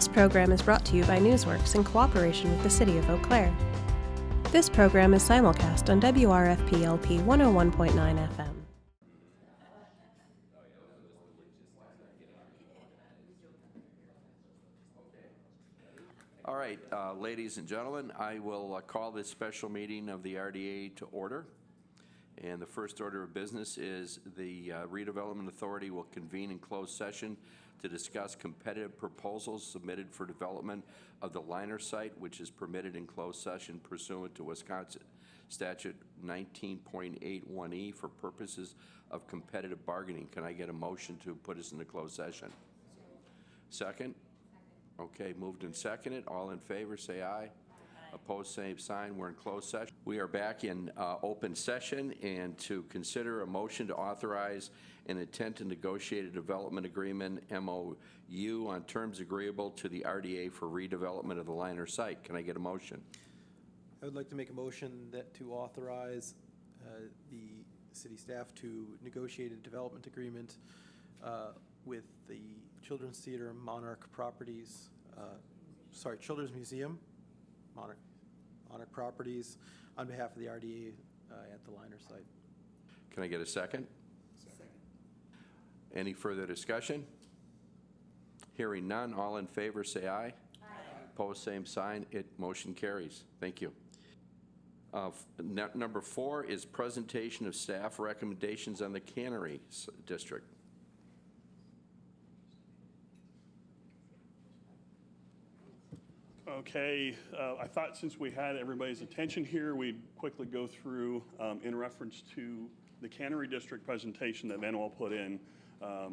This program is brought to you by Newsworks in cooperation with the City of Eau Claire. This program is simulcast on WRFP-LP 101.9 FM. All right, ladies and gentlemen, I will call this special meeting of the RDA to order. And the first order of business is the Redevelopment Authority will convene in closed session to discuss competitive proposals submitted for development of the liner site, which is permitted in closed session pursuant to Wisconsin Statute 19.81E for purposes of competitive bargaining. Can I get a motion to put us into closed session? Second? Okay, moved and seconded. All in favor, say aye. Opposed, same sign. We're in closed session. We are back in open session, and to consider a motion to authorize an intent to negotiate a development agreement, MOU, on terms agreeable to the RDA for redevelopment of the liner site. Can I get a motion? I would like to make a motion that to authorize the city staff to negotiate a development agreement with the Children's Theater Monarch Properties, Children's Museum, Monarch Properties, on behalf of the RDA at the liner site. Can I get a second? Second. Any further discussion? Hearing none, all in favor say aye. Aye. Opposed, same sign. Motion carries. Thank you. Number 4 is presentation of staff recommendations on the Cannery District. Okay, I thought since we had everybody's attention here, we'd quickly go through, in reference to the Cannery District presentation that Manuel put in,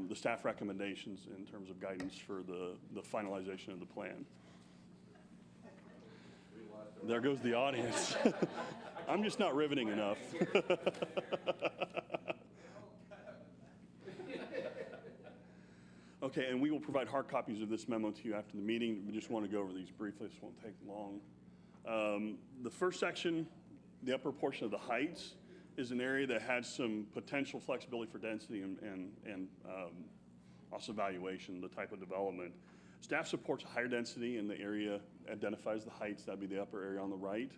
the staff recommendations in terms of guidance for the finalization of the plan. There goes the audience. I'm just not riveting enough. Okay, and we will provide hard copies of this memo to you after the meeting. We just want to go over these briefly. This won't take long. The first section, the upper portion of the Heights, is an area that has some potential flexibility for density and also valuation, the type of development. Staff supports higher density, and the area identifies the Heights. That'd be the upper area on the right.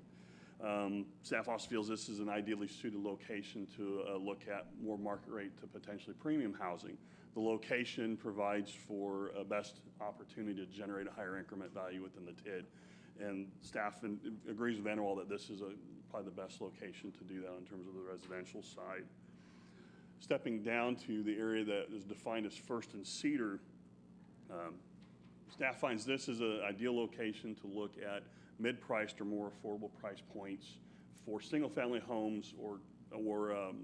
Staff also feels this is an ideally suited location to look at more market rate to potentially premium housing. The location provides for a best opportunity to generate a higher increment value within the TID. And staff agrees with Manuel that this is probably the best location to do that in terms of the residential side. Stepping down to the area that is defined as First and Cedar, staff finds this is an ideal location to look at mid-priced or more affordable price points for single-family homes or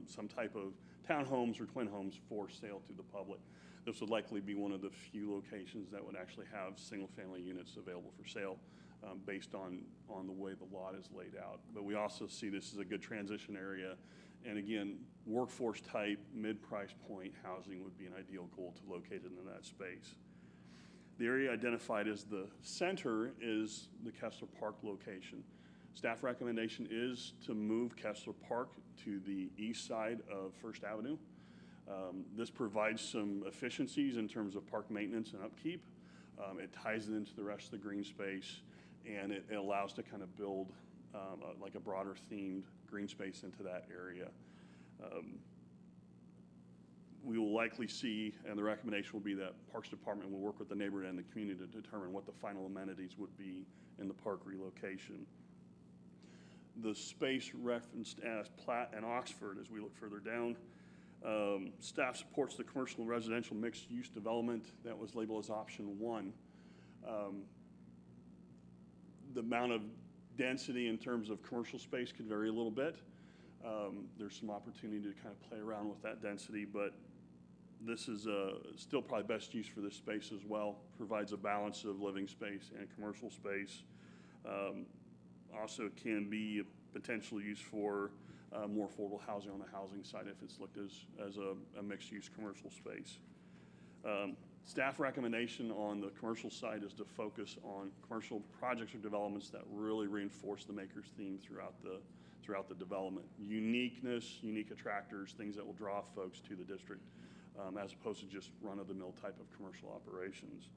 some type of townhomes or twin homes for sale to the public. This would likely be one of the few locations that would actually have single-family units available for sale based on the way the lot is laid out. But we also see this as a good transition area. And again, workforce type, mid-price point housing would be an ideal goal to locate it in that space. The area identified as the center is the Kessler Park location. Staff recommendation is to move Kessler Park to the east side of First Avenue. This provides some efficiencies in terms of park maintenance and upkeep. It ties it into the rest of the green space, and it allows to kind of build like a broader themed green space into that area. We will likely see, and the recommendation will be that Parks Department will work with the neighborhood and the community to determine what the final amenities would be in the park relocation. The space referenced as Platt and Oxford as we look further down. Staff supports the commercial and residential mixed use development that was labeled as option 1. The amount of density in terms of commercial space could vary a little bit. There's some opportunity to kind of play around with that density, but this is still probably best use for this space as well. Provides a balance of living space and commercial space. Also can be a potential use for more affordable housing on the housing side if it's looked as a mixed-use commercial space. Staff recommendation on the commercial side is to focus on commercial projects or developments that really reinforce the maker's theme throughout the development. Uniqueness, unique attractors, things that will draw folks to the district as opposed to just run-of-the-mill type of commercial operations.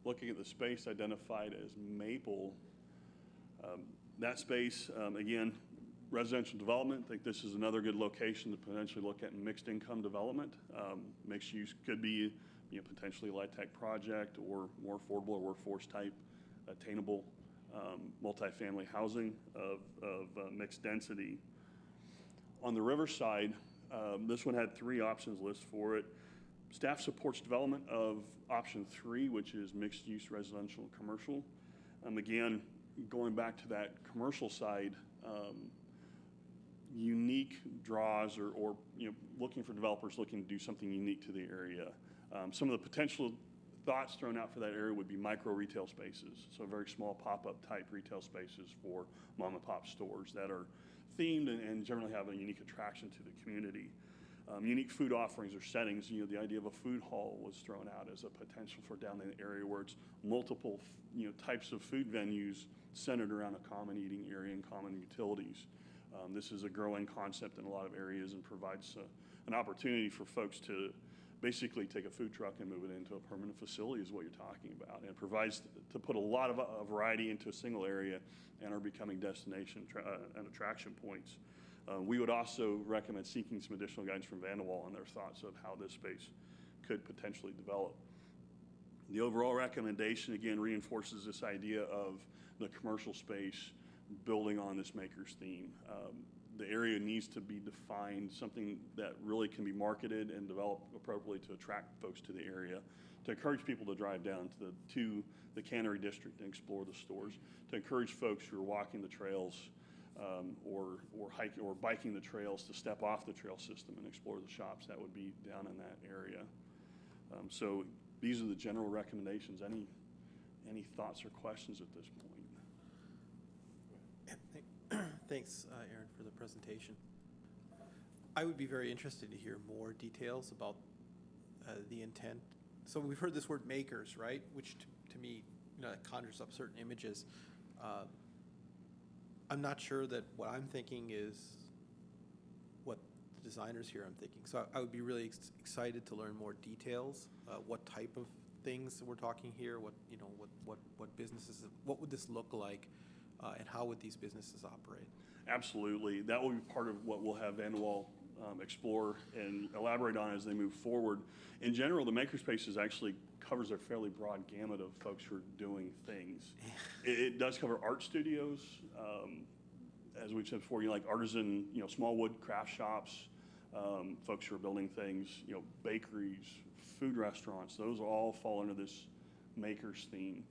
looking at the space identified as Maple, that space, again, residential development, I think this is another good location to potentially look at mixed income development. Mixed use could be, potentially a light-tech project or more affordable or workforce type attainable multifamily housing of mixed density. On the riverside, this one had 3 options listed for it. Staff supports development of option 3, which is mixed use residential and commercial. Again, going back to that commercial side, unique draws or looking for developers looking to do something unique to the area. Some of the potential thoughts thrown out for that area would be micro retail spaces, so very small pop-up type retail spaces for mom and pop stores that are themed and generally have a unique attraction to the community. Unique food offerings or settings, the idea of a food hall was thrown out as a potential for down in the area where it's multiple types of food venues centered around a common eating area and common utilities. This is a growing concept in a lot of areas and provides an opportunity for folks to basically take a food truck and move it into a permanent facility is what you're talking about. And it provides to put a lot of variety into a single area and are becoming destination and attraction points. We would also recommend seeking some additional guidance from Vanderwall on their thoughts of how this space could potentially develop. The overall recommendation, again, reinforces this idea of the commercial space building on this maker's theme. The area needs to be defined, something that really can be marketed and developed appropriately to attract folks to the area, to encourage people to drive down to the Cannery District and explore the stores, to encourage folks who are walking the trails or hiking or biking the trails to step off the trail system and explore the shops that would be down in that area. So these are the general recommendations. Any thoughts or questions at this point? Thanks, Aaron, for the presentation. I would be very interested to hear more details about the intent. So we've heard this word makers, right? Which to me, conjures up certain images. I'm not sure that what I'm thinking is what the designers here I'm thinking. So I would be really excited to learn more details. What type of things we're talking here? What businesses? What would this look like? And how would these businesses operate? Absolutely. That will be part of what we'll have Vanderwall explore and elaborate on as they move forward. In general, the makerspaces actually covers a fairly broad gamut of folks who are doing things. It does cover art studios, as we've said before, like artisan, small wood craft shops, folks who are building things, bakeries, food restaurants. Those all fall under this makers theme.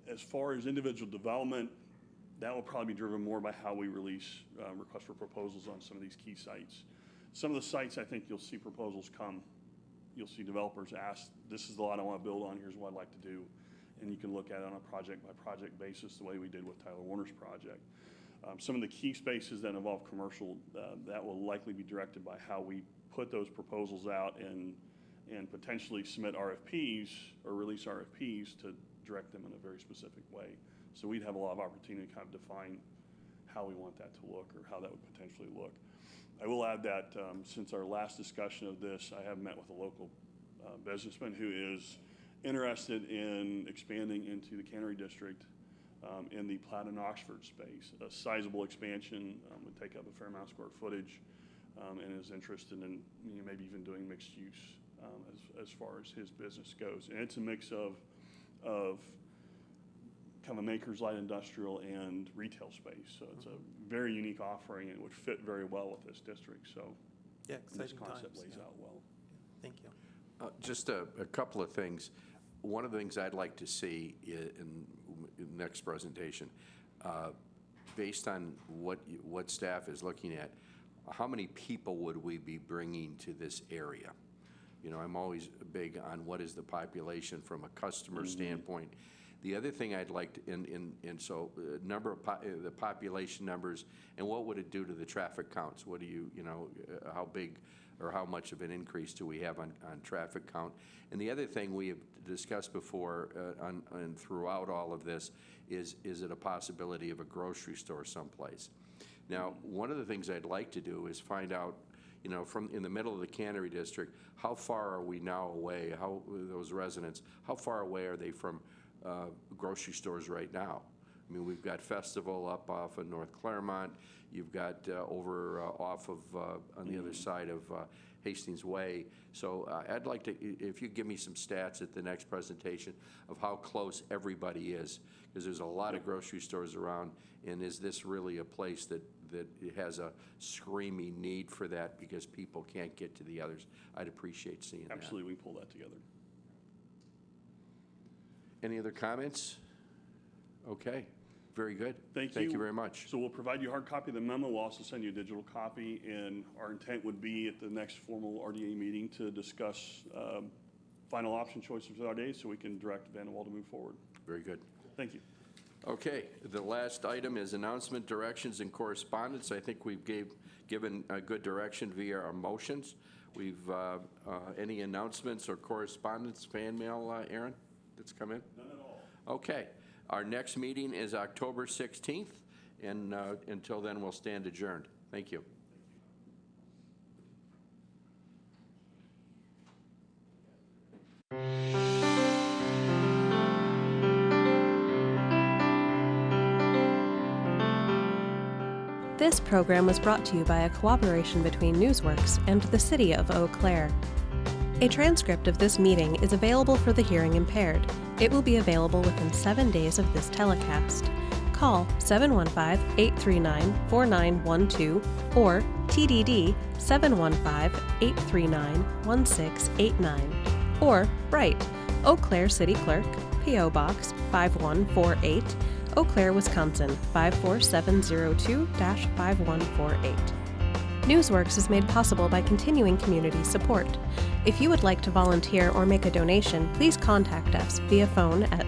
As far as individual development, that will probably be driven more by how we release requests for proposals on some of these key sites. Some of the sites, I think you'll see proposals come. You'll see developers ask, this is the lot I want to build on, here's what I'd like to do. And you can look at it on a project-by-project basis, the way we did with Tyler Warner's project. Some of the key spaces that involve commercial, that will likely be directed by how we put those proposals out and potentially submit RFPs or release RFPs to direct them in a very specific way. So we'd have a lot of opportunity to kind of define how we want that to look or how that would potentially look. I will add that since our last discussion of this, I have met with a local businessman who is interested in expanding into the Cannery District in the Platt and Oxford space. A sizable expansion would take up a fair amount of square footage and is interested in maybe even doing mixed use as far as his business goes. And it's a mix of kind of a makers, light industrial, and retail space. So it's a very unique offering and would fit very well with this district. So yeah, this concept lays out well. Thank you. Just a couple of things. One of the things I'd like to see in the next presentation, based on what staff is looking at, how many people would we be bringing to this area? I'm always big on what is the population from a customer standpoint. The other thing I'd like to, and so number of the population numbers, and what would it do to the traffic counts? What do how big or how much of an increase do we have on traffic count? And the other thing we have discussed before and throughout all of this is it a possibility of a grocery store someplace? Now, one of the things I'd like to do is find out, you know, from in the middle of the Cannery District, how far are we now away, those residents, how far away are they from grocery stores right now? I mean, we've got Festival up off of North Claremont, you've got over off of, on the other side of Hastings Way. So I'd like to, if you give me some stats at the next presentation of how close everybody is, because there's a lot of grocery stores around, and is this really a place that has a screaming need for that because people can't get to the others? I'd appreciate seeing that. Absolutely, we can pull that together. Any other comments? Okay, very good. Thank you. Thank you very much. So we'll provide you a hard copy of the memo. We'll also send you a digital copy, and our intent would be at the next formal RDA meeting to discuss final option choices with RDA so we can direct Van Wall to move forward. Very good. Thank you. Okay, the last item is announcement, directions, and correspondence. I think we've given a good direction via our motions. We've, any announcements or correspondence, fan mail, Aaron, that's come in? None at all. Okay. Our next meeting is October 16th, and until then, we'll stand adjourned. Thank you. This program was brought to you by a cooperation between Newsworks and the City of Eau Claire. A transcript of this meeting is available for the hearing impaired. It will be available within 7 days of this telecast. Call 715-839-4912 or TDD 715-839-1689 or write Eau Claire City Clerk, P.O. Box 5148, Eau Claire, Wisconsin 54702-5148. Newsworks is made possible by continuing community support. If you would like to volunteer or make a donation, please contact us via phone at